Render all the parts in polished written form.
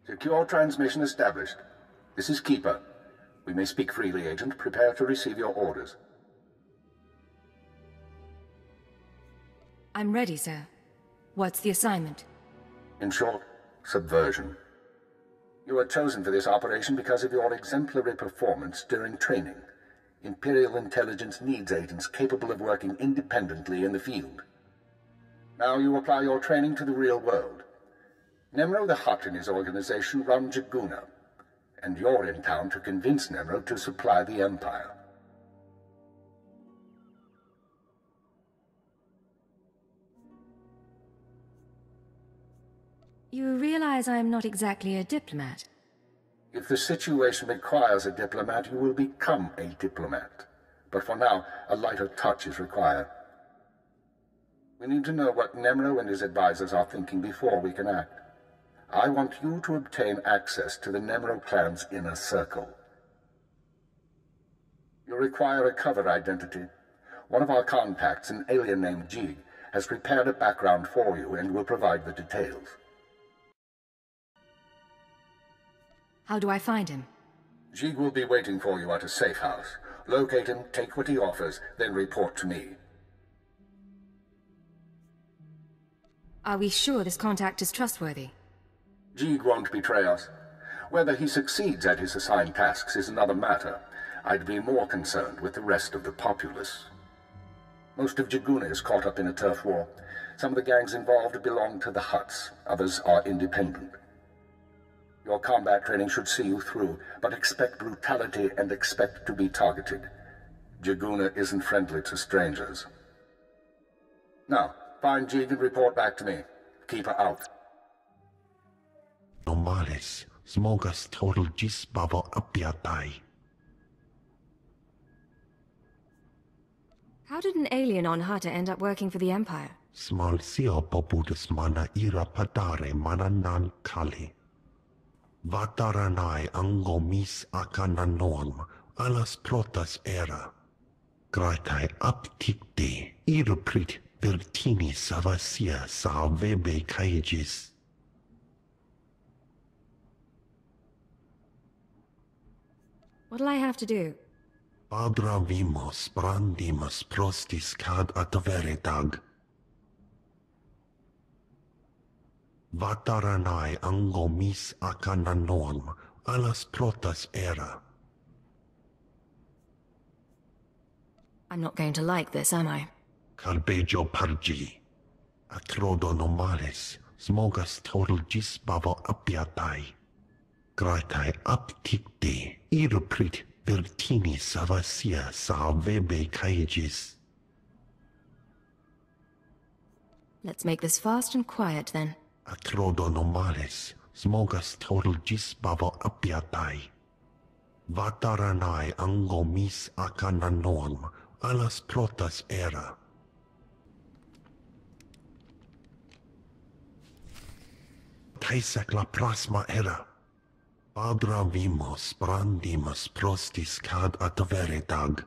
Secure transmission established. This is Keeper. We may speak freely, Agent. Prepare to receive your orders. I'm ready, sir. What's the assignment? In short, subversion. You were chosen for this operation because of your exemplary performance during training. Imperial intelligence needs agents capable of working independently in the field. Now you apply your training to the real world. Nemro the Hutt and his organization run Jaguna, and you're in town to convince Nemro to supply the Empire. You realize I'm not exactly a diplomat? If the situation requires a diplomat, you will become a diplomat. But for now, a lighter touch is required. We need to know what Nemro and his advisors are thinking before we can act. I want you to obtain access to the Nemro clan's inner circle. You require a cover identity. One of our contacts, an alien named Jig, has prepared a background for you and will provide the details. How do I find him? Jig will be waiting for you at a safe house. Locate him, take what he offers, then report to me. Are we sure this contact is trustworthy? Jig won't betray us. Whether he succeeds at his assigned tasks is another matter. I'd be more concerned with the rest of the populace. Most of Jaguna is caught up in a turf war. Some of the gangs involved belong to the Hutts. Others are independent. Your combat training should see you through, but expect brutality and expect to be targeted. Jaguna isn't friendly to strangers. Now, find Jig and report back to me. Keep her out. Normales, smogas total gisbavo apiatai. How did an alien on Hutta end up working for the Empire? Small sio poputus mana ira padare mana nan kali. Vataranai angomis akananoam alas protas era. Gratai aptikte iruprit vertini savasia sa vebe kaigis. What'll I have to do? Padra vimos brandimus prostis cad ataveretag. Vataranai angomis akananoam alas protas era. I'm not going to like this, am I? Carbejo pargi. Atrodo normales, smogas total gisbavo apiatai. Gratai aptikte iruprit vertini savasia sa vebe kaigis. Let's make this fast and quiet, then. Atrodo normales, smogas total gisbavo apiatai. Vataranai angomis akananoam alas protas era. Taisak la prasma era. Padra vimos brandimus prostis cad ataveretag.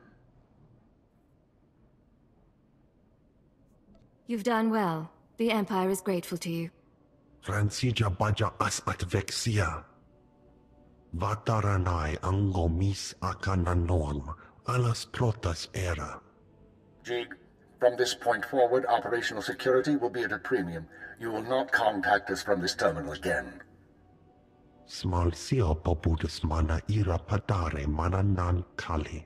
You've done well. The Empire is grateful to you. Fransija baja as atvexia. Vataranai angomis akananoam alas protas era. Jig, from this point forward, operational security will be at a premium. You will not contact us from this terminal again. Small sio poputus mana ira padare mana nan kali.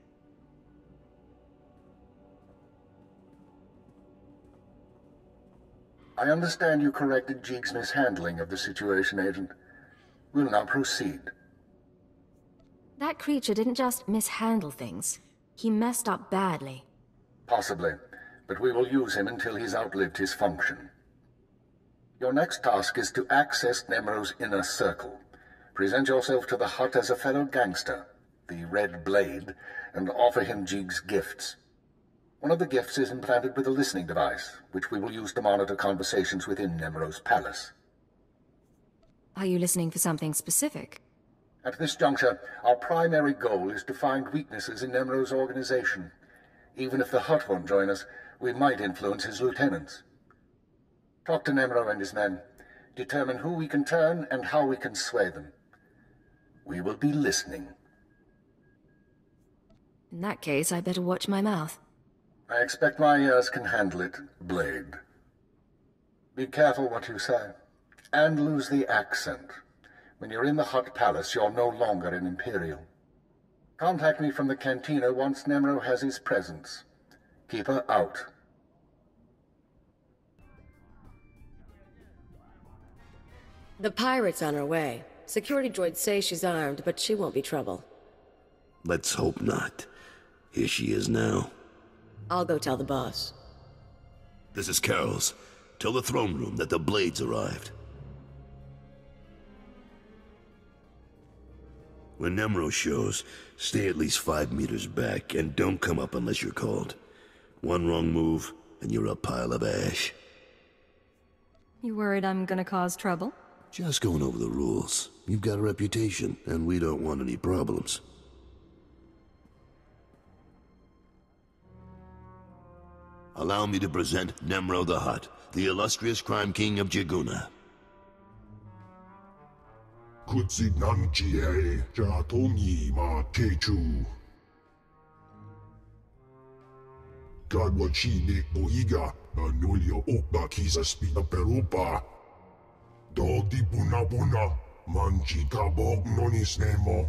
I understand you corrected Jig's mishandling of the situation, Agent. We'll now proceed. That creature didn't just mishandle things. He messed up badly. Possibly, but we will use him until he's outlived his function. Your next task is to access Nemro's inner circle. Present yourself to the Hutt as a fellow gangster, the Red Blade, and offer him Jig's gifts. One of the gifts is implanted with a listening device, which we will use to monitor conversations within Nemro's palace. Are you listening for something specific? At this juncture, our primary goal is to find weaknesses in Nemro's organization. Even if the Hutt won't join us, we might influence his lieutenants. Talk to Nemro and his men. Determine who we can turn and how we can sway them. We will be listening. In that case, I better watch my mouth. I expect my ears can handle it, Blade. Be careful what you say. And lose the accent. When you're in the Hutt Palace, you're no longer an Imperial. Contact me from the cantina once Nemro has his presence. Keep her out. The pirate's on her way. Security droids say she's armed, but she won't be trouble. Let's hope not. Here she is now. I'll go tell the boss. This is Carol's. Tell the throne room that the Blades arrived. When Nemro shows, stay at least 5 meters back and don't come up unless you're called. One wrong move, and you're a pile of ash. You worried I'm gonna cause trouble? Just going over the rules. You've got a reputation, and we don't want any problems. Allow me to present Nemro the Hutt, the illustrious crime king of Jaguna. Kutsinanjie Jatongi Ma Kechu. Gadwachine Boiga, Anulio Okba Kisa Spina Perupa. Dodi Buna Buna, Manchi Kabok Nonis Nemo.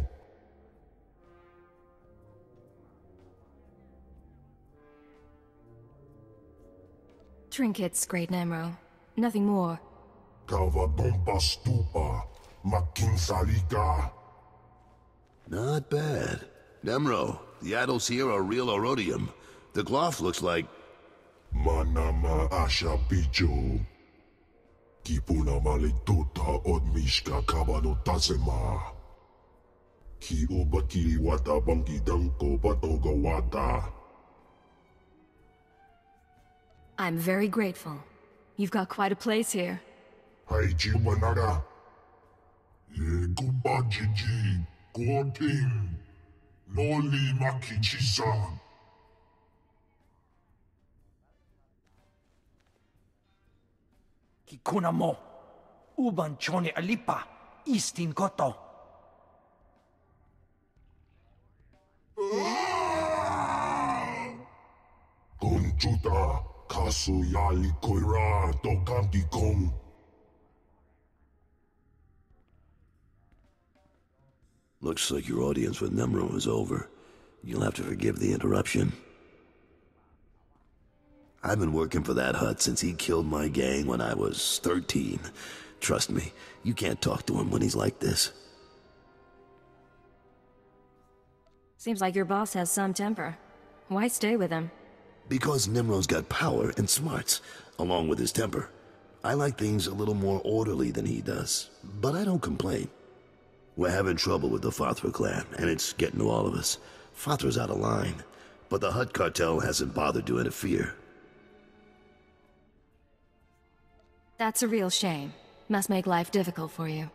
Trinkets, Great Nemro. Nothing more. Kava Bomba Stupa, Makin Salika. Not bad. Nemro, the idols here are real Orodium. The cloth looks like... Manama Asha Picho. Kipuna Malituta Odmishka Kabano Tasema. Ki Obakiri Wata Bangi Danko Batoga Wata. I'm very grateful. You've got quite a place here. Haiji Manada. Ye Kuba Jiji. Goting. Noli Makichisa. Kikuna mo. Uban chone alipa. Istin koto. Conchuta. Kasu Yali Koira. Tokanti Kong. Looks like your audience with Nemro is over. You'll have to forgive the interruption. I've been working for that Hutt since he killed my gang when I was 13. Trust me, you can't talk to him when he's like this. Seems like your boss has some temper. Why stay with him? Because Nemro's got power and smarts, along with his temper. I like things a little more orderly than he does, but I don't complain. We're having trouble with the Fathra clan, and it's getting to all of us. Fathra's out of line, but the Hutt cartel hasn't bothered to interfere. That's a real shame. Must make life difficult for you.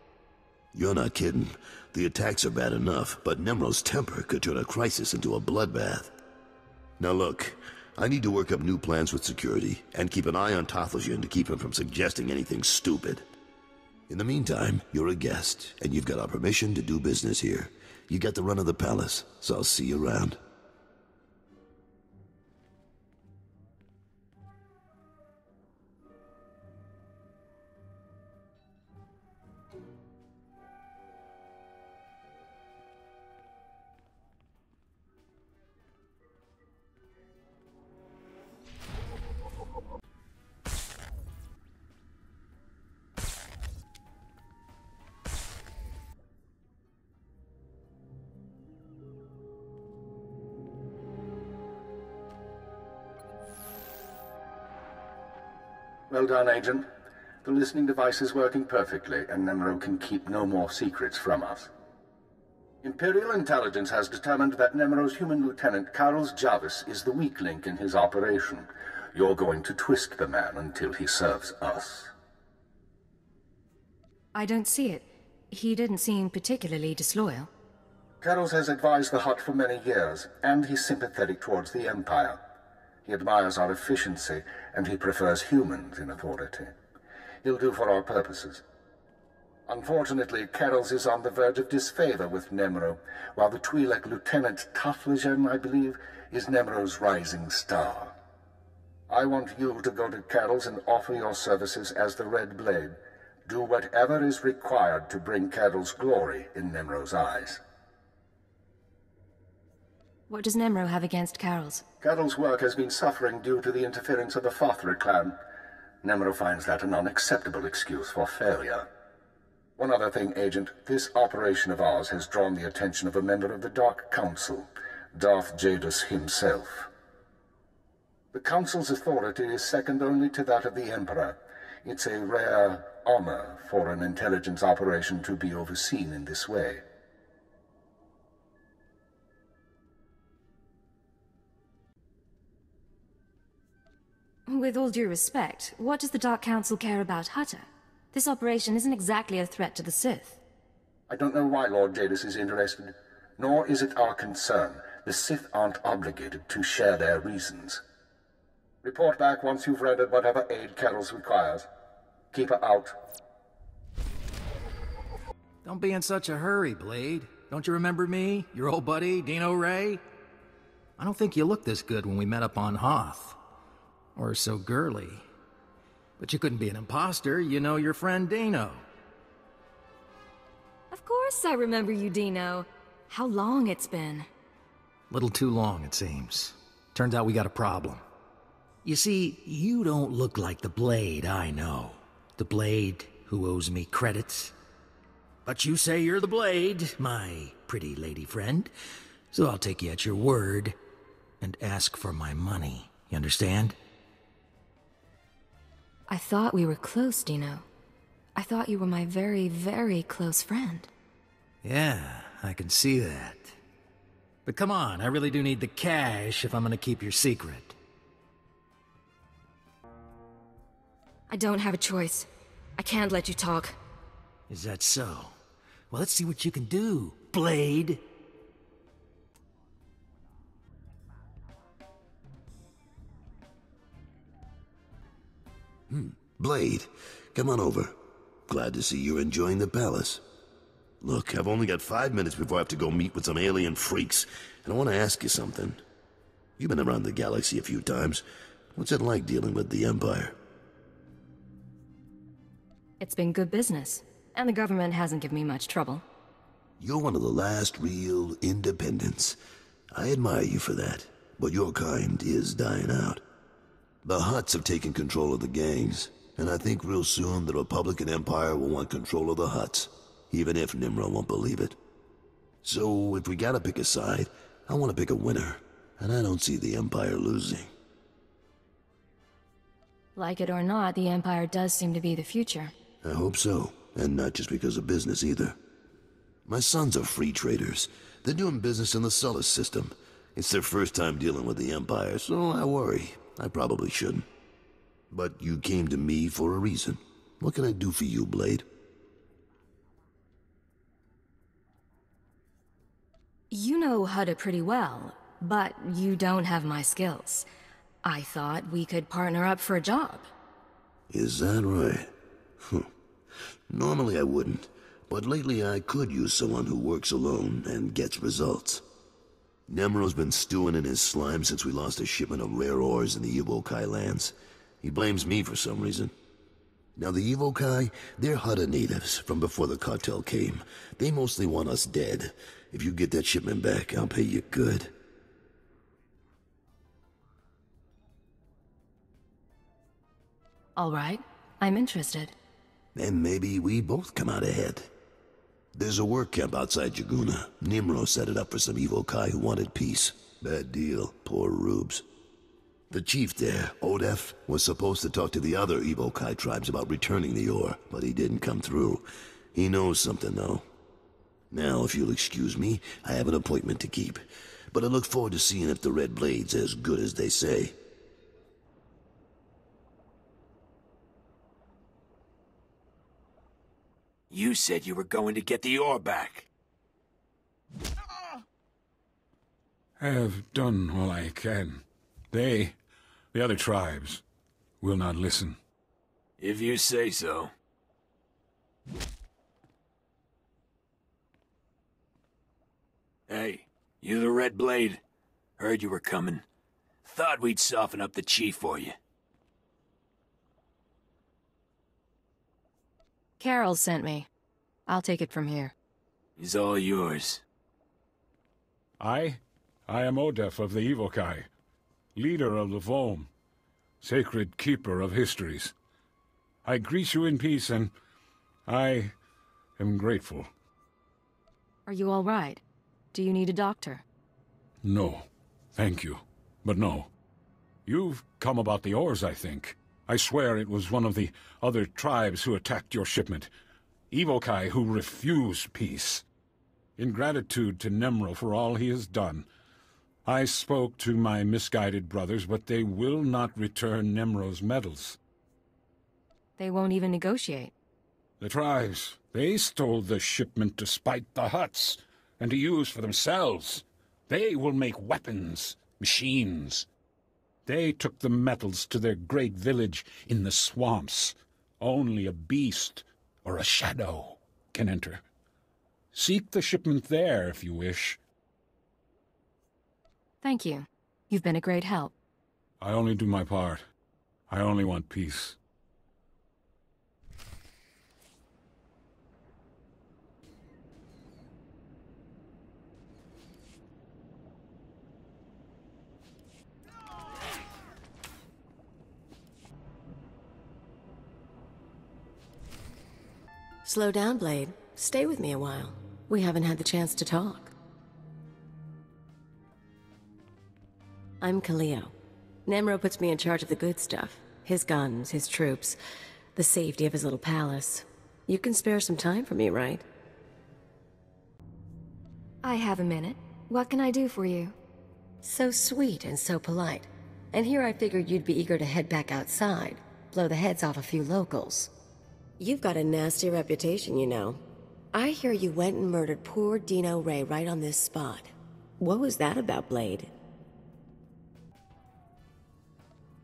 You're not kidding. The attacks are bad enough, but Nemro's temper could turn a crisis into a bloodbath. Now look, I need to work up new plans with security, and keep an eye on Tathlosian to keep him from suggesting anything stupid. In the meantime, you're a guest, and you've got our permission to do business here. You got the run of the palace, so I'll see you around. Well done, Agent. The listening device is working perfectly, and Nemro can keep no more secrets from us. Imperial intelligence has determined that Nemro's human lieutenant, Carlos Jarvis, is the weak link in his operation. You're going to twist the man until he serves us. I don't see it. He didn't seem particularly disloyal. Carlos has advised the Hutt for many years, and he's sympathetic towards the Empire. He admires our efficiency, and he prefers humans in authority. He'll do for our purposes. Unfortunately, Carroll's is on the verge of disfavor with Nemro, while the Twi'lek Lieutenant Taflagen, I believe, is Nemro's rising star. I want you to go to Carroll's and offer your services as the Red Blade. Do whatever is required to bring Carroll's glory in Nemro's eyes. What does Nemro have against Carroll's? Carroll's work has been suffering due to the interference of the Fothra clan. Nemro finds that an unacceptable excuse for failure. One other thing, Agent. This operation of ours has drawn the attention of a member of the Dark Council, Darth Jadus himself. The Council's authority is second only to that of the Emperor. It's a rare honor for an intelligence operation to be overseen in this way. With all due respect, what does the Dark Council care about Hutta? This operation isn't exactly a threat to the Sith. I don't know why Lord Jadus is interested, nor is it our concern. The Sith aren't obligated to share their reasons. Report back once you've rendered whatever aid Carroll's requires. Keep her out. Don't be in such a hurry, Blade. Don't you remember me? Your old buddy, Dino Ray? I don't think you looked this good when we met up on Hoth. Or so girly. But you couldn't be an imposter. You know your friend Dino. Of course I remember you, Dino. How long it's been. Little too long, it seems. Turns out we got a problem. You see, you don't look like the Blade I know. The Blade who owes me credits. But you say you're the Blade, my pretty lady friend. So I'll take you at your word and ask for my money. You understand? I thought we were close, Dino. I thought you were my very, very close friend. Yeah, I can see that. But come on, I really do need the cash if I'm gonna keep your secret. I don't have a choice. I can't let you talk. Is that so? Well, let's see what you can do, Blade. Blade, come on over. Glad to see you're enjoying the palace. Look, I've only got 5 minutes before I have to go meet with some alien freaks, and I want to ask you something. You've been around the galaxy a few times. What's it like dealing with the Empire? It's been good business, and the government hasn't given me much trouble. You're one of the last real independents. I admire you for that, but your kind is dying out. The Hutts have taken control of the gangs, and I think real soon the Republican Empire will want control of the Hutts, even if Nimro won't believe it. So, if we gotta pick a side, I want to pick a winner, and I don't see the Empire losing. Like it or not, the Empire does seem to be the future. I hope so, and not just because of business either. My sons are free traders. They're doing business in the Sullus system. It's their first time dealing with the Empire, so I worry. I probably shouldn't. But you came to me for a reason. What can I do for you, Blade? You know Hutta pretty well, but you don't have my skills. I thought we could partner up for a job. Is that right? Normally I wouldn't, but lately I could use someone who works alone and gets results. Nemro's been stewing in his slime since we lost a shipment of rare ores in the Evokai lands. He blames me for some reason. Now the Evokai, they're Hutta natives from before the cartel came. They mostly want us dead. If you get that shipment back, I'll pay you good. All right, I'm interested. And maybe we both come out ahead. There's a work camp outside Jaguna. Nimro set it up for some Evokai who wanted peace. Bad deal, poor rubes. The chief there, Odef, was supposed to talk to the other Evokai tribes about returning the ore, but he didn't come through. He knows something, though. Now, if you'll excuse me, I have an appointment to keep. But I look forward to seeing if the Red Blade's as good as they say. You said you were going to get the ore back. I have done all I can. They, the other tribes, will not listen. If you say so. Hey, you the Red Blade? Heard you were coming. Thought we'd soften up the chief for you. Carol sent me. I'll take it from here. He's all yours. I am Odef of the Evokai, leader of the Vom, sacred keeper of histories. I greet you in peace, and I am grateful. Are you all right? Do you need a doctor? No, thank you, but no. You've come about the ores, I think. I swear it was one of the other tribes who attacked your shipment. Evokai who refuse peace. In gratitude to Nemro for all he has done, I spoke to my misguided brothers, but they will not return Nemro's medals. They won't even negotiate. The tribes, they stole the shipment to spite the Hutts, and to use for themselves. They will make weapons, machines. They took the metals to their great village in the swamps. Only a beast or a shadow can enter. Seek the shipment there if you wish. Thank you. You've been a great help. I only do my part. I only want peace. Slow down, Blade. Stay with me a while. We haven't had the chance to talk. I'm Kaleo. Nemro puts me in charge of the good stuff. His guns, his troops, the safety of his little palace. You can spare some time for me, right? I have a minute. What can I do for you? So sweet and so polite. And here I figured you'd be eager to head back outside, blow the heads off a few locals. You've got a nasty reputation, you know. I hear you went and murdered poor Dino Ray right on this spot. What was that about, Blade?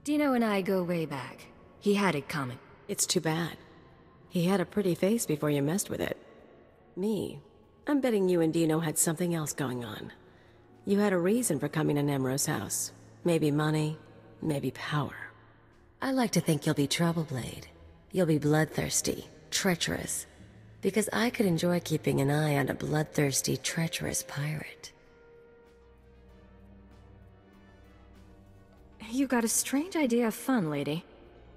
Dino and I go way back. He had it coming. It's too bad. He had a pretty face before you messed with it. Me, I'm betting you and Dino had something else going on. You had a reason for coming to Nemro's house. Maybe money, maybe power. I like to think you'll be trouble, Blade. You'll be bloodthirsty, treacherous. Because I could enjoy keeping an eye on a bloodthirsty, treacherous pirate. You got a strange idea of fun, lady.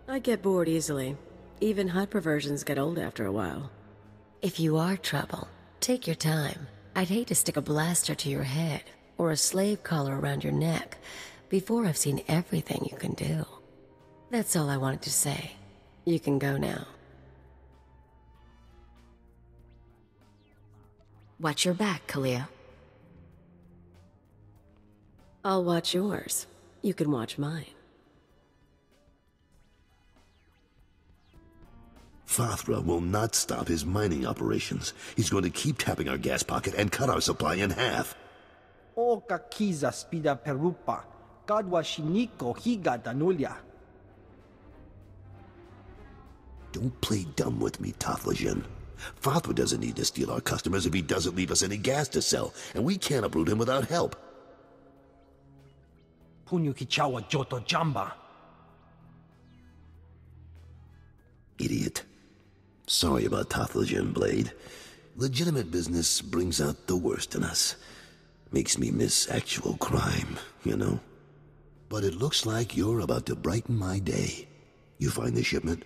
I get bored easily. Even Hutt perversions get old after a while. If you are trouble, take your time. I'd hate to stick a blaster to your head, or a slave collar around your neck, before I've seen everything you can do. That's all I wanted to say. You can go now. Watch your back, Kaleo. I'll watch yours. You can watch mine. Fathra will not stop his mining operations. He's going to keep tapping our gas pocket and cut our supply in half. Oka kiza spida perupa. Kadwa shiniko higa danulia. Don't play dumb with me, Taflajan. Fathra doesn't need to steal our customers if he doesn't leave us any gas to sell, and we can't uproot him without help. Punyu kichawa joto jamba. Idiot. Sorry about Taflajan, Blade. Legitimate business brings out the worst in us. Makes me miss actual crime, you know? But it looks like you're about to brighten my day. You find the shipment?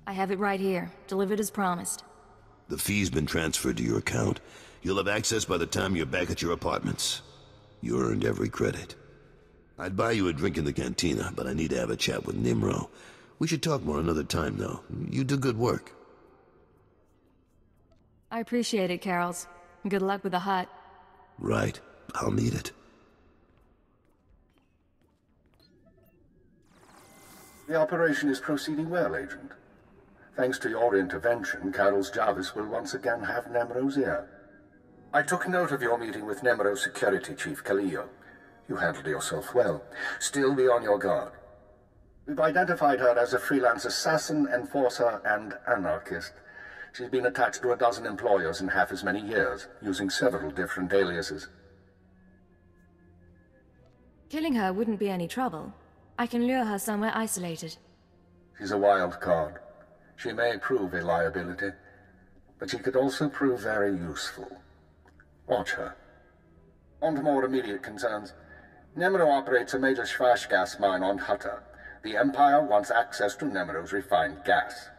I have it right here, delivered as promised. The fee's been transferred to your account. You'll have access by the time you're back at your apartments. You earned every credit. I'd buy you a drink in the cantina, but I need to have a chat with Nimro. We should talk more another time, though. You do good work. I appreciate it, Carols. Good luck with the Hutt. Right. I'll need it. The operation is proceeding well, Agent. Thanks to your intervention, Carol's Jarvis will once again have Nemro's ear. I took note of your meeting with Nemro's security chief, Kaleo. You handled yourself well. Still be on your guard. We've identified her as a freelance assassin, enforcer, and anarchist. She's been attached to a dozen employers in half as many years, using several different aliases. Killing her wouldn't be any trouble. I can lure her somewhere isolated. She's a wild card. She may prove a liability, but she could also prove very useful. Watch her. On to more immediate concerns. Nemero operates a major Schwash gas mine on Hutta. The Empire wants access to Nemero's refined gas.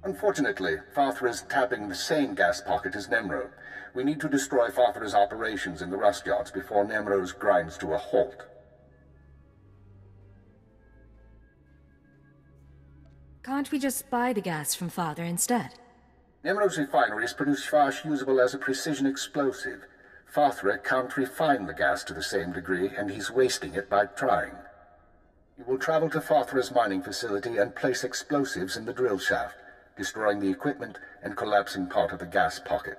Unfortunately, Farthra is tapping the same gas pocket as Nemero. We need to destroy Farthra's operations in the rust yards before Nemero's grinds to a halt. Can't we just buy the gas from Father instead? Nemero's refineries produce Schwash usable as a precision explosive. Farthra can't refine the gas to the same degree, and he's wasting it by trying. You will travel to Farthra's mining facility and place explosives in the drill shaft, destroying the equipment and collapsing part of the gas pocket.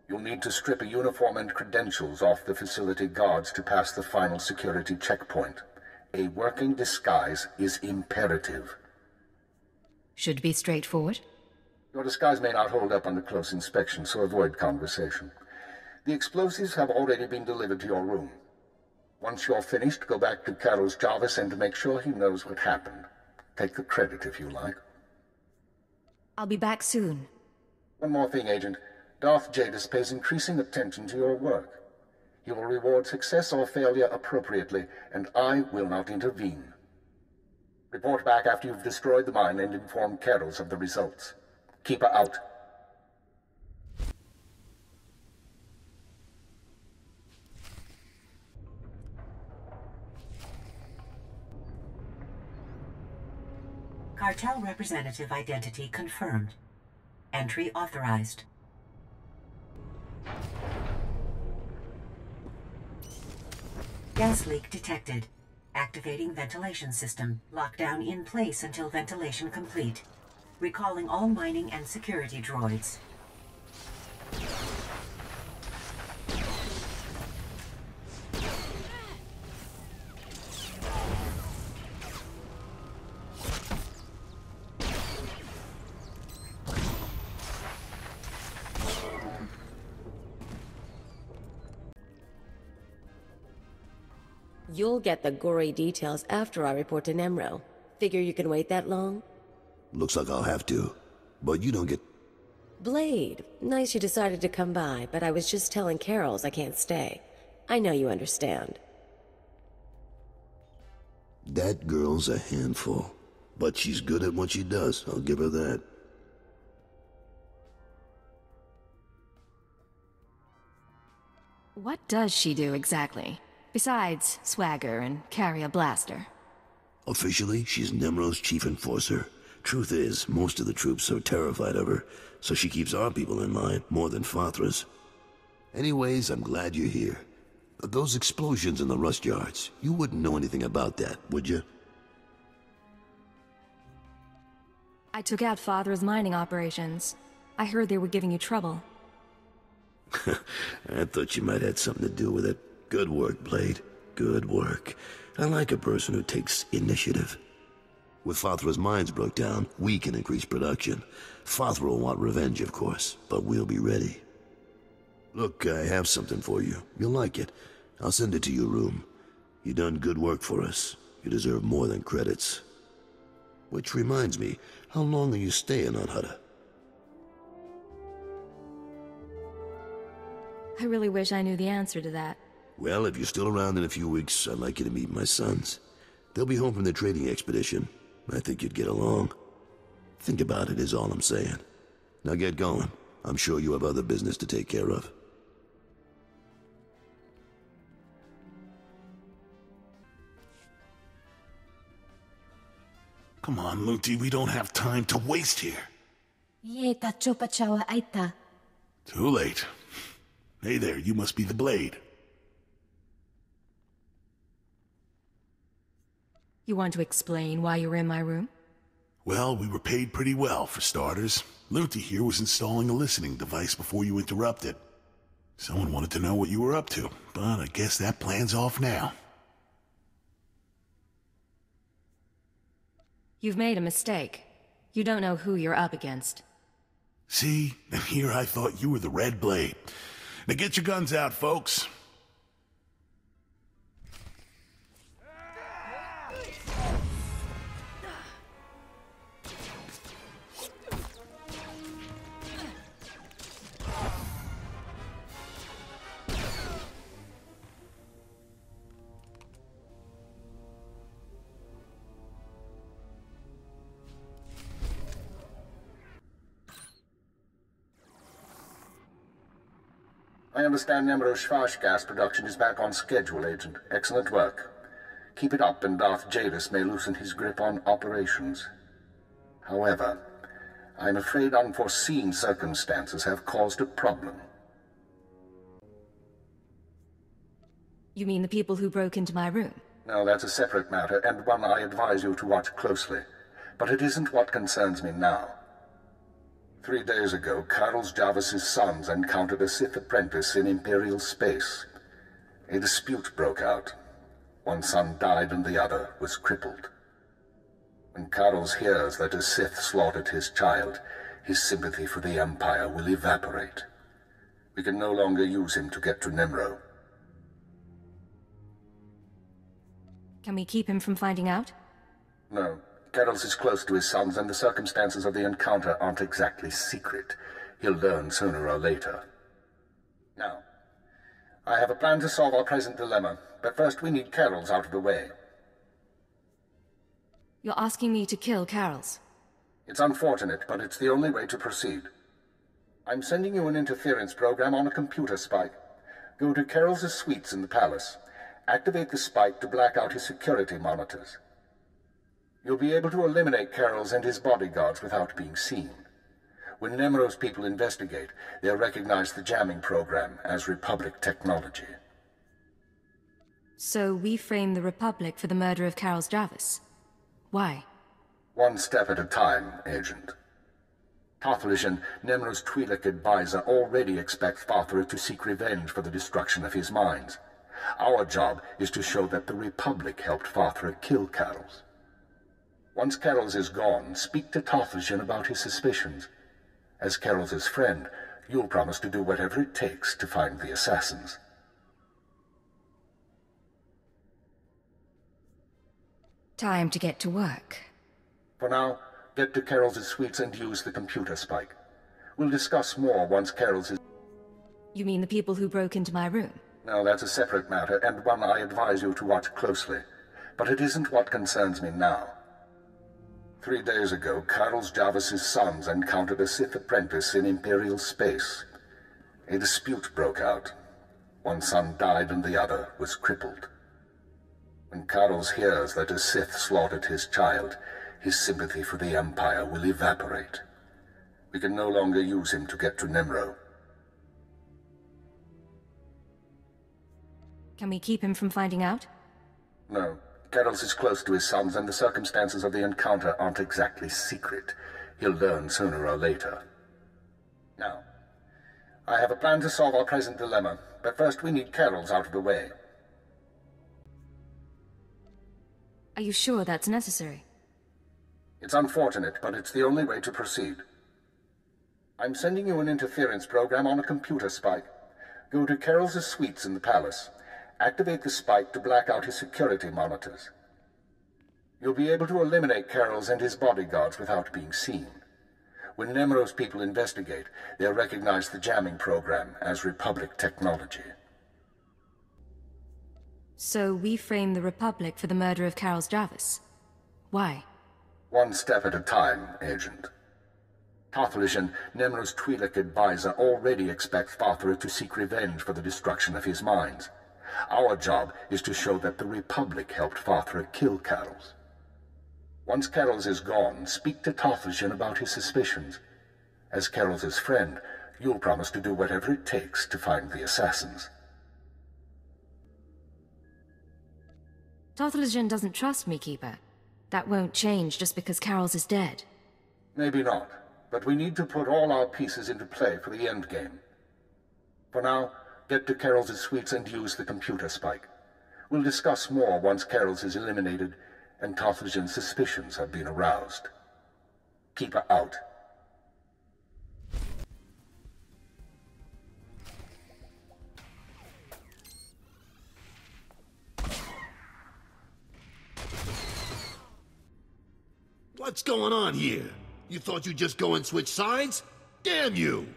You'll need to strip a uniform and credentials off the facility guards to pass the final security checkpoint. A working disguise is imperative. Should be straightforward. Your disguise may not hold up under close inspection, so avoid conversation. The explosives have already been delivered to your room. Once you're finished, go back to Carol's Jarvis and make sure he knows what happened. Take the credit if you like. I'll be back soon. One more thing, Agent. Darth Jadis pays increasing attention to your work. He will reward success or failure appropriately, and I will not intervene. Report back after you've destroyed the mine and inform Carols of the results. Keep her out. Cartel representative identity confirmed. Entry authorized. Gas leak detected. Activating ventilation system. Lockdown in place until ventilation complete. Recalling all mining and security droids. You'll get the gory details after I report to Nemro. Figure you can wait that long? Looks like I'll have to. But you don't get... Blade, nice you decided to come by, but I was just telling Carols I can't stay. I know you understand. That girl's a handful. But she's good at what she does, I'll give her that. What does she do exactly? Besides swagger and carry a blaster. Officially, she's Nemro's chief enforcer. Truth is, most of the troops are terrified of her, so she keeps our people in line more than Fathra's. Anyways, I'm glad you're here. Those explosions in the rust yards, you wouldn't know anything about that, would you? I took out Father's mining operations. I heard they were giving you trouble. I thought you might have something to do with it. Good work, Blade. Good work. I like a person who takes initiative. With Fathra's mines broke down, we can increase production. Fathra will want revenge, of course, but we'll be ready. Look, I have something for you. You'll like it. I'll send it to your room. You done good work for us. You deserve more than credits. Which reminds me, how long are you staying on Hutta? I really wish I knew the answer to that. Well, if you're still around in a few weeks, I'd like you to meet my sons. They'll be home from their trading expedition. I think you'd get along. Think about it is all I'm saying. Now get going. I'm sure you have other business to take care of. Come on, Lunti, we don't have time to waste here. Too late. Hey there, you must be the Blade. You want to explain why you were in my room? Well, we were paid pretty well, for starters. Lunti here was installing a listening device before you interrupted. Someone wanted to know what you were up to, but I guess that plan's off now. You've made a mistake. You don't know who you're up against. See? And here I thought you were the Red Blade. Now get your guns out, folks. I understand Nemro's Schwash gas production is back on schedule, Agent. Excellent work. Keep it up and Darth Jadis may loosen his grip on operations. However, I'm afraid unforeseen circumstances have caused a problem. You mean the people who broke into my room? No, that's a separate matter, and one I advise you to watch closely. But it isn't what concerns me now. 3 days ago, Carlos Jarvis's sons encountered a Sith apprentice in Imperial space. A dispute broke out. One son died and the other was crippled. When Carlos hears that a Sith slaughtered his child, his sympathy for the Empire will evaporate. We can no longer use him to get to Nemro. Can we keep him from finding out? No. Carlos is close to his sons, and the circumstances of the encounter aren't exactly secret. He'll learn sooner or later. Now, I have a plan to solve our present dilemma, but first we need Carol's out of the way. You're asking me to kill Carol's? It's unfortunate, but it's the only way to proceed. I'm sending you an interference program on a computer spike. Go to Carol's suites in the palace. Activate the spike to black out his security monitors. You'll be able to eliminate Carol's and his bodyguards without being seen. When Nemro's people investigate, they'll recognize the jamming program as Republic technology. So we frame the Republic for the murder of Carol's Jarvis? Why? One step at a time, Agent. Tothlish, Nemro's Twi'lek advisor, already expects Farthra to seek revenge for the destruction of his mines. Our job is to show that the Republic helped Farthra kill Carol's. Once Carol's is gone, speak to Tothlish about his suspicions. As Carol's friend, you'll promise to do whatever it takes to find the assassins. Time to get to work. For now, get to Carol's suites and use the computer spike. We'll discuss more once Carol's is... You mean the people who broke into my room? No, that's a separate matter, and one I advise you to watch closely. But it isn't what concerns me now. 3 days ago, Carlos Jarvis's sons encountered a Sith apprentice in Imperial space. A dispute broke out. One son died and the other was crippled. When Carlos hears that a Sith slaughtered his child, his sympathy for the Empire will evaporate. We can no longer use him to get to Nemro. Can we keep him from finding out? No. Carlos is close to his sons, and the circumstances of the encounter aren't exactly secret. He'll learn sooner or later. Now, I have a plan to solve our present dilemma, but first we need Carol's out of the way. Are you sure that's necessary? It's unfortunate, but it's the only way to proceed. I'm sending you an interference program on a computer spike. Go to Carol's suites in the palace. Activate the spike to black out his security monitors. You'll be able to eliminate Carol's and his bodyguards without being seen. When Nemro's people investigate, they'll recognize the jamming program as Republic technology. So we frame the Republic for the murder of Carol's Jarvis? Why? One step at a time, Agent. Tothlish, Nemro's Twi'lek advisor, already expects Farthra to seek revenge for the destruction of his mines. Our job is to show that the Republic helped Farthra kill Carol's. Once Carol's is gone, speak to Tothlish about his suspicions. As Carol's friend, you'll promise to do whatever it takes to find the assassins. Tothlish doesn't trust me, Keeper. That won't change just because Carol's is dead. Maybe not, but we need to put all our pieces into play for the endgame. For now, get to Carol's suites and use the computer spike. We'll discuss more once Carol's is eliminated, and Tothligen's suspicions have been aroused. Keep her out. What's going on here? You thought you'd just go and switch sides? Damn you!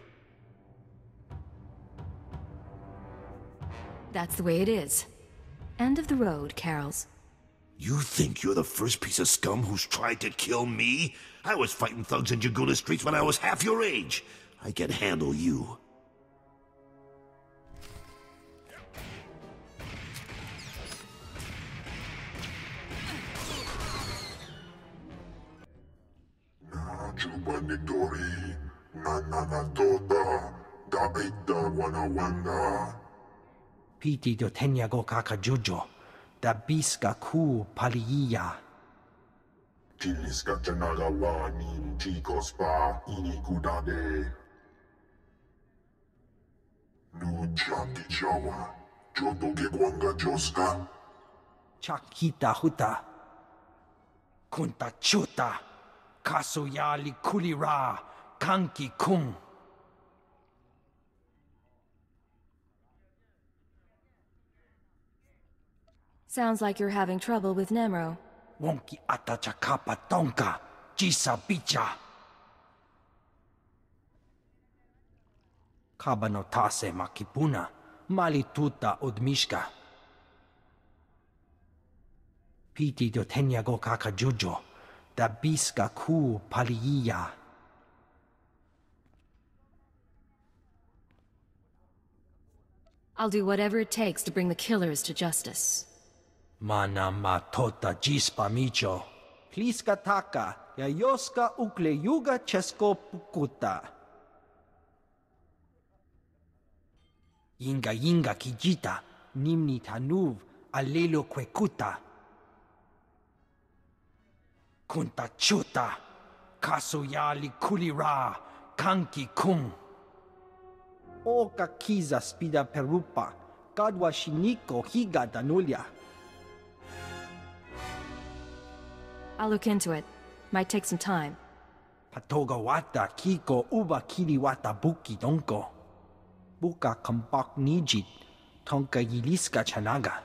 That's the way it is. End of the road, Carols. You think you're the first piece of scum who's tried to kill me? I was fighting thugs in Jaguna streets when I was half your age. I can handle you. Chubanidori, Nananatoda, Dabita Wanawanda. Piti do tenyago kakajujo, da biska ku paliya. Chiliska Chanagawa, Nin Chicos Pa, Inikudade. Nujati Jawa, Jodoge Gwanga Joska. Chakita Hutta. Kunta chuta. Kasuya kulira kanki kung. Sounds like you're having trouble with Nemro. Wonki ata chakapa tonka, jisa bicha. Kabanotase makipuna, malituta odmishka. Piti do tenyago kakajujo. Da biska ku paliya. I'll do whatever it takes to bring the killers to justice. Mana matota jispa micho. Pliska taka, yayoska ukle yuga chesko pukuta. Yinga kijita, nimni tanuv, alelo kwekuta. Kunta chuta, kasuya kulira, kanki kung. Oka kiza spida perupa, kadwa shiniko higa danulia. I'll look into it. Might take some time. Patoga wata kiko uba kiri wata buki donko. Buka kampak nijit, tonka yiliska chanaga.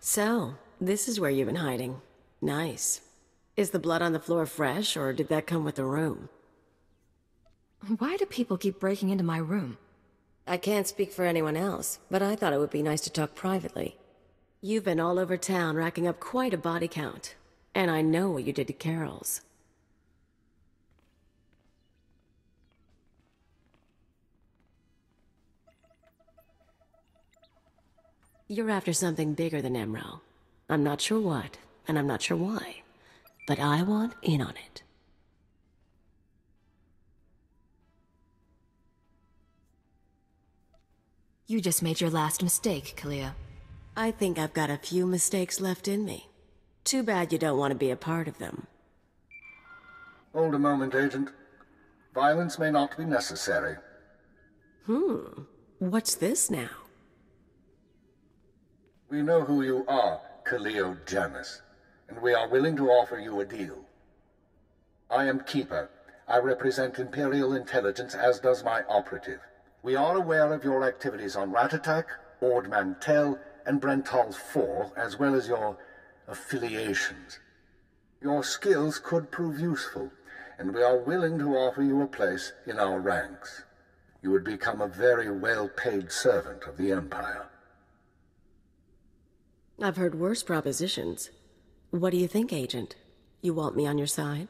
So, this is where you've been hiding. Nice. Is the blood on the floor fresh, or did that come with the room? Why do people keep breaking into my room? I can't speak for anyone else, but I thought it would be nice to talk privately. You've been all over town racking up quite a body count, and I know what you did to Carol's. You're after something bigger than Emerald. I'm not sure what, and I'm not sure why, but I want in on it. You just made your last mistake, Kalia. I think I've got a few mistakes left in me. Too bad you don't want to be a part of them. Hold a moment, Agent. Violence may not be necessary. What's this now? We know who you are, Kaleo Janus, and we are willing to offer you a deal. I am Keeper. I represent Imperial intelligence, as does my operative. We are aware of your activities on Ratatak, Ord Mantell, and Brental 4, as well as your affiliations. Your skills could prove useful, and we are willing to offer you a place in our ranks. You would become a very well-paid servant of the Empire. I've heard worse propositions. What do you think, Agent? You want me on your side?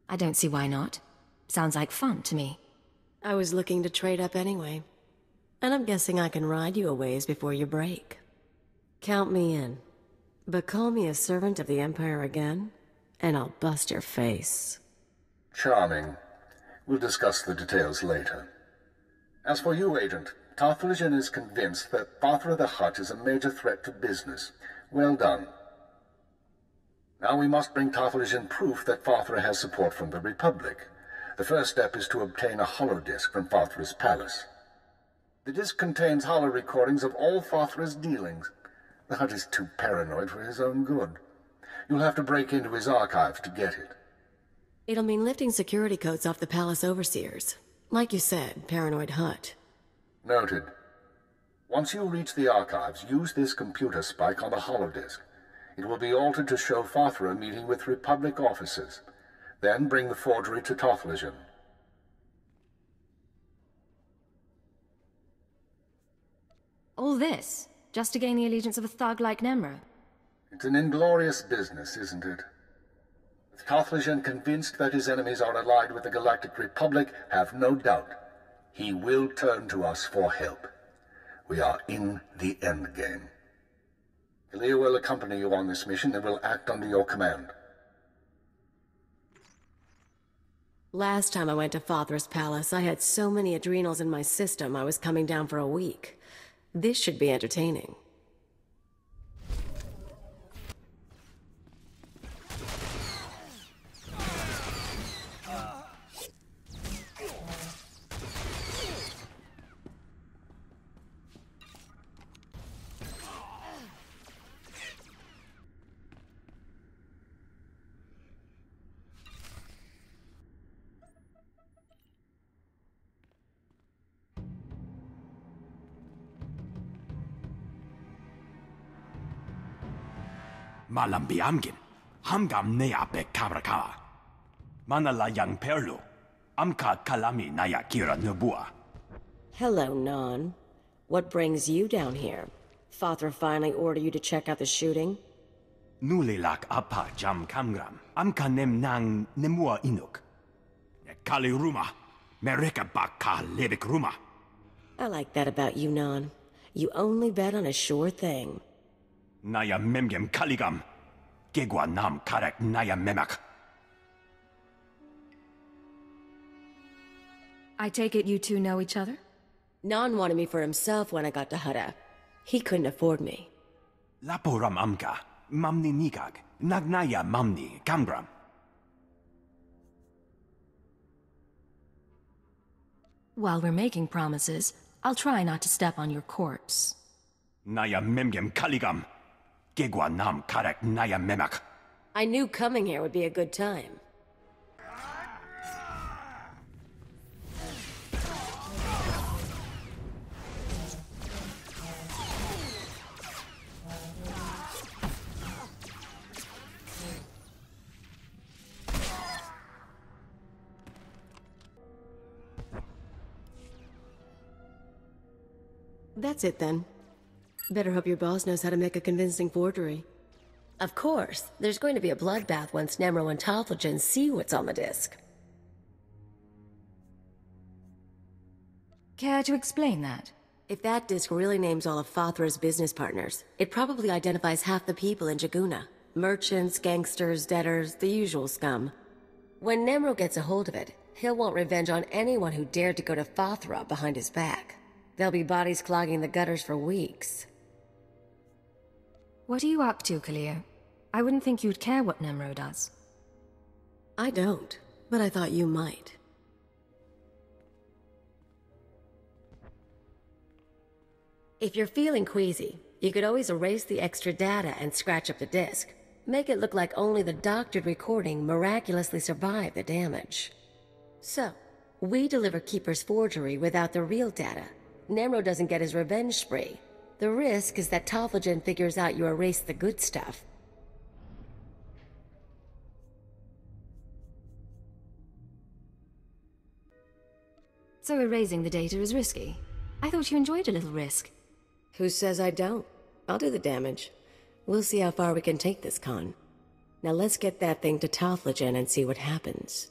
I don't see why not. Sounds like fun to me. I was looking to trade up anyway. And I'm guessing I can ride you a ways before you break. Count me in. But call me a servant of the Empire again, and I'll bust your face. Charming. We'll discuss the details later. As for you, Agent, Tothligen is convinced that Father of the Hutt is a major threat to business. Well done. Now we must bring Tothligen proof that Father has support from the Republic. The first step is to obtain a holodisk from Fathra's palace. The disk contains holo recordings of all Fathra's dealings. The Hutt is too paranoid for his own good. You'll have to break into his archives to get it. It'll mean lifting security codes off the palace overseers. Like you said, paranoid Hutt. Noted. Once you reach the archives, use this computer spike on the holodisk. It will be altered to show Fathra meeting with Republic officers. Then bring the forgery to Tothlegion. All this, just to gain the allegiance of a thug like Nemro? It's an inglorious business, isn't it? With Tothlegion convinced that his enemies are allied with the Galactic Republic, have no doubt. He will turn to us for help. We are in the endgame. Aria will accompany you on this mission and will act under your command. Last time I went to Fathra's palace, I had so many adrenals in my system I was coming down for a week. This should be entertaining. Malam biamgin, hamgam nea be kabrakawa. Manala yang perlu, amka kalami naya kira nubua. Hello, Non. What brings you down here? Fathra finally ordered you to check out the shooting? Nulilak apa jam kamgram, amka nem nang nemua inuk. Kali ruma, mereka baka lebek ruma. I like that about you, Non. You only bet on a sure thing. Naya memgem kaligam. Gegwa nam karek naya memak. I take it you two know each other? Non wanted me for himself when I got to Hutta. He couldn't afford me. Laporam amka, mamni nikag, nagnaya mamni kambram. While we're making promises, I'll try not to step on your corpse. Naya memgem kaligam. Gegwa nam karek naya memak. I knew coming here would be a good time. That's it then. Better hope your boss knows how to make a convincing forgery. Of course, there's going to be a bloodbath once Nemro and Tothlegion see what's on the disc. Care to explain that? If that disc really names all of Fathra's business partners, it probably identifies half the people in Jaguna. Merchants, gangsters, debtors, the usual scum. When Nemro gets a hold of it, he'll want revenge on anyone who dared to go to Fathra behind his back. There'll be bodies clogging the gutters for weeks. What are you up to, Kalia? I wouldn't think you'd care what Nemro does. I don't, but I thought you might. If you're feeling queasy, you could always erase the extra data and scratch up the disk. Make it look like only the doctored recording miraculously survived the damage. So, we deliver Keeper's forgery without the real data. Nemro doesn't get his revenge spree. The risk is that Tothlegion figures out you erased the good stuff. So erasing the data is risky. I thought you enjoyed a little risk. Who says I don't? I'll do the damage. We'll see how far we can take this con. Now let's get that thing to Tothlegion and see what happens.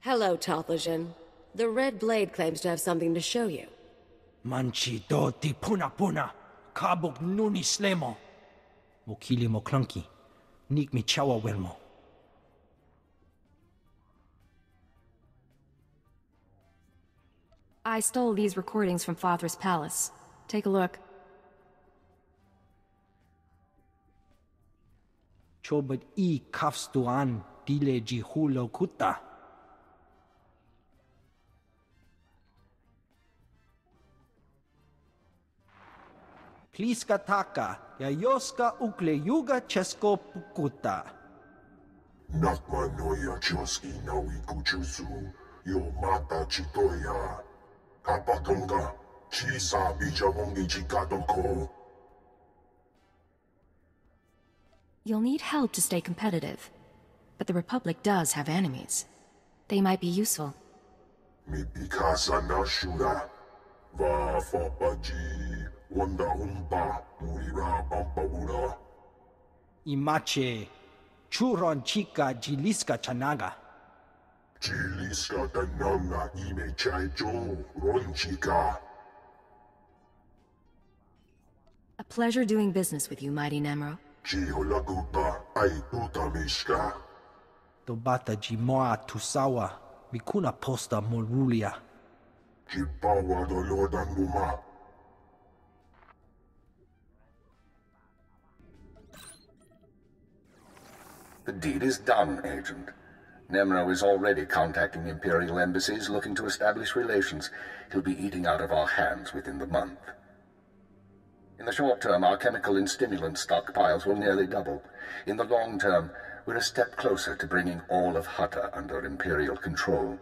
Hello, Tothlegion. The Red Blade claims to have something to show you. Manchi do ti puna puna, kabog nuni slemo. Mokili mo clunky, nik mi chawa welmo. I stole these recordings from Fathra's palace. Take a look. Chobot I kafstuan dile jihulo kuta. Pliska taka, yayoska ukle yuga chesko pukuta. Nakma noya choski nawi kuchuzu, yo mata chitoya. Kapatonga, chisa bijabongi chikadoko. You'll need help to stay competitive. But the Republic does have enemies. They might be useful. Mi pikasa na shura. Va fapaji, wanda humpa, murira bampabura. Imache, churon chica jiliska chanaga. Chiliska tananga ime chaicho, ronchika. A pleasure doing business with you, mighty Nemro. Chiholagupa, ai utamishka. Tobata jimoa tusawa, mikuna posta morulia. Chipawa dolodan luma. The deed is done, Agent. Nemro is already contacting Imperial embassies looking to establish relations. He'll be eating out of our hands within the month. In the short term, our chemical and stimulant stockpiles will nearly double. In the long term, we're a step closer to bringing all of Hutta under Imperial control.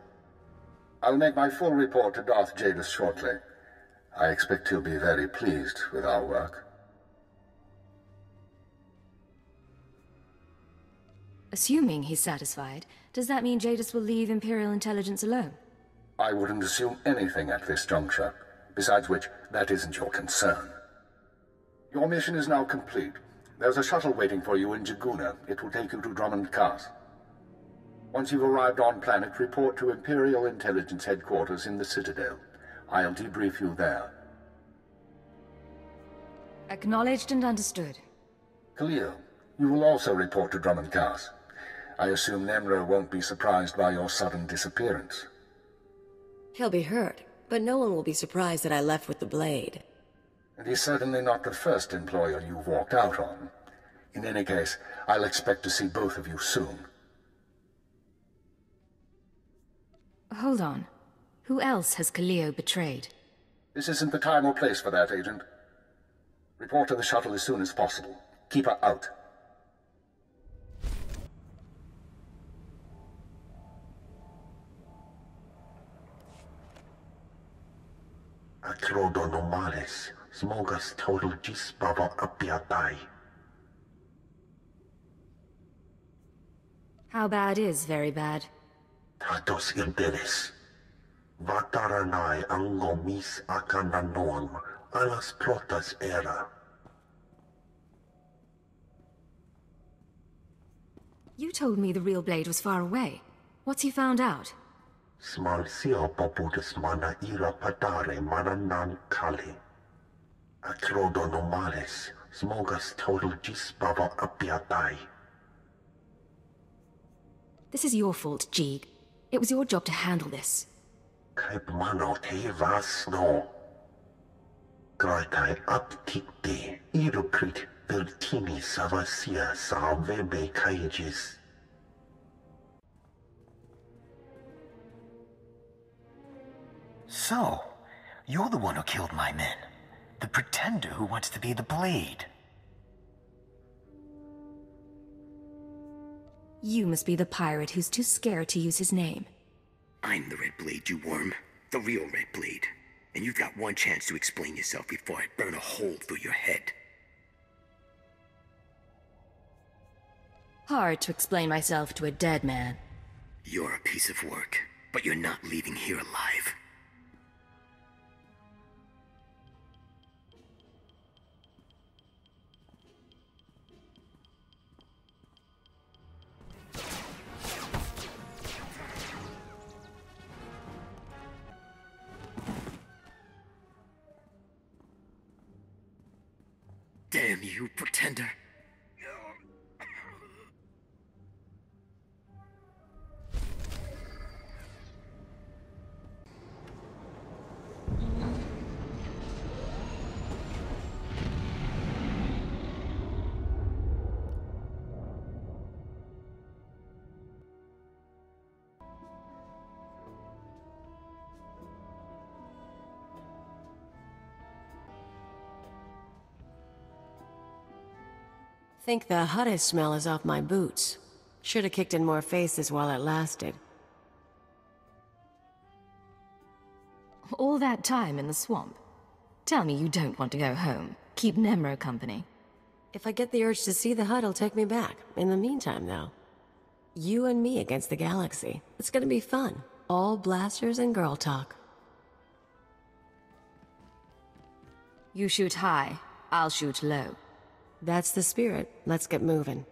I'll make my full report to Darth Jadis shortly. I expect he'll be very pleased with our work. Assuming he's satisfied, does that mean Jadis will leave Imperial intelligence alone? I wouldn't assume anything at this juncture. Besides which, that isn't your concern. Your mission is now complete. There's a shuttle waiting for you in Jaguna. It will take you to Drummond Cast. Once you've arrived on planet, report to Imperial Intelligence Headquarters in the Citadel. I'll debrief you there. Acknowledged and understood. Khalil, you will also report to Drummond Cast. I assume Nemro won't be surprised by your sudden disappearance. He'll be hurt, but no one will be surprised that I left with the blade. And he's certainly not the first employer you've walked out on. In any case, I'll expect to see both of you soon. Hold on. Who else has Khalil betrayed? This isn't the time or place for that, Agent. Report to the shuttle as soon as possible. Keep her out. Atrodo normales, smogas total gis baba apiatai. How bad is very bad? Tatos interés. Vataranai ang ngomis akananon, alas protas era. You told me the real blade was far away. What's he found out? Smal sio poputus mana ira patare mananan kali. Atrodo normales, smogas total gis baba apiatai. This is your fault, Jeeg. It was your job to handle this. Kaip mano te vasno. Graitai aptikte, iruprit vertini savasia sa vebe kaijis. So, you're the one who killed my men. The pretender who wants to be the blade. You must be the pirate who's too scared to use his name. I'm the Red Blade, you worm. The real Red Blade. And you've got one chance to explain yourself before I burn a hole through your head. Hard to explain myself to a dead man. You're a piece of work, but you're not leaving here alive. Damn you, pretender. Think the Hutta smell is off my boots. Should have kicked in more faces while it lasted. All that time in the swamp. Tell me you don't want to go home. Keep Nemro company. If I get the urge to see the Hutt, it'll take me back. In the meantime, though, you and me against the galaxy. It's gonna be fun. All blasters and girl talk. You shoot high, I'll shoot low. That's the spirit. Let's get moving.